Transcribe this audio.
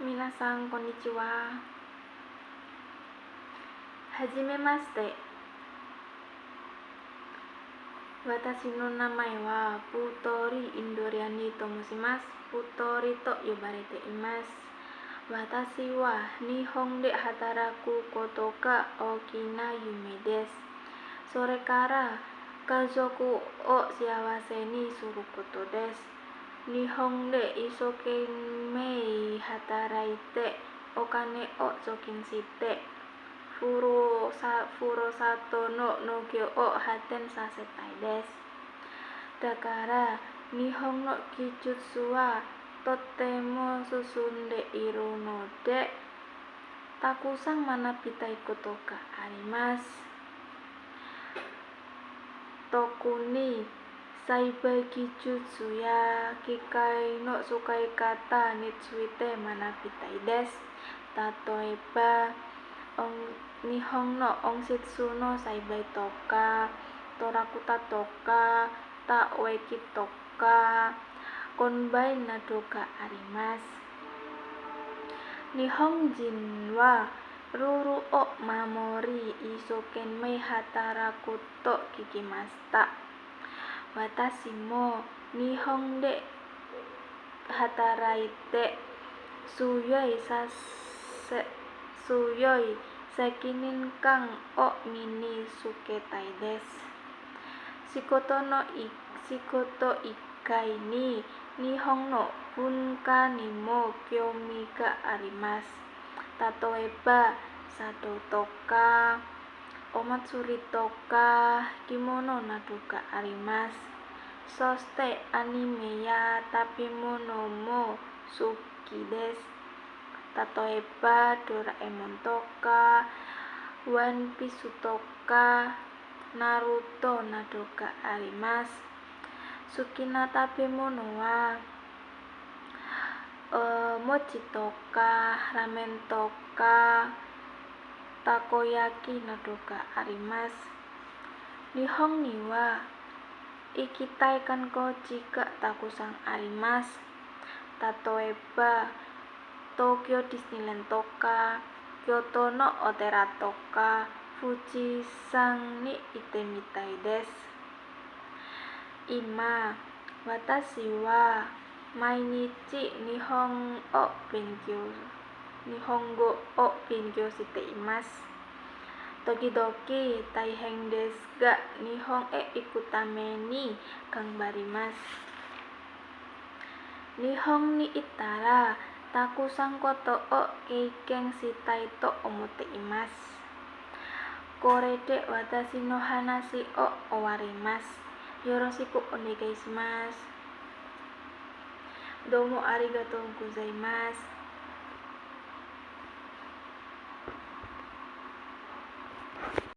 Minasan konnichiwa. Hajimemashite. Watashi no namae wa Futori Indoriani to moshimasu. Futori to yobarete imasu. Watashi wa Nihon de hataraku koto ga oki na yume desu. Sore kara kazoku o shiawase ni suru koto desu. Nihon de isokenmei hataraite okane o zokin shite furusato no nogyo o haten sasetai desu. Dakara Nihon no kijutsu wa totemo susunde iru no de takusan manabitai koto ga arimasu. Toku ni Saibai kijutsu ya Kikai no Sukai kata Nitsuite manabitai desu. Tatoeba Nihon no onshitsu no Saibai toka Torakuta toka Taoeki toka Konbai nado ga arimasu. Nihonjin wa ruru o mamori isokenmei hataraku to kikimashita. Watashi mo Nihon de hataraite tsuyoi sekinin kan o mini suketai desu. Shikoto ikai ni Nihon no bunka ni mo kyomi ga arimasu. Tatoeba sado toka Omatsuri toka kimono nado ga arimasu. Soshite anime ya tabemono mo suki desu. Tatoeba Doraemon toka One Piece toka Naruto nado ga arimasu. Suki na tabemono wa mochi toka ramen toka takoyaki nado ga arimasu. Nihon ni wa ikitai kankoji ga takusan arimasu. Tatoeba Tokyo Disneyland toka Kyoto no Otera toka Fujisan ni itemitai desu. Ima watashi wa mainichi Nihongo o benkyou shite imasu. Tokidoki taihen desu ga Nihon e iku tame ni ganbarimasu. Nihon ni ittara takusan koto o keiken shitai to omotte imasu. Kore de watashi no hanashi o owarimasu. Yoroshiku onegai shimasu. Domo arigatou gozaimasu.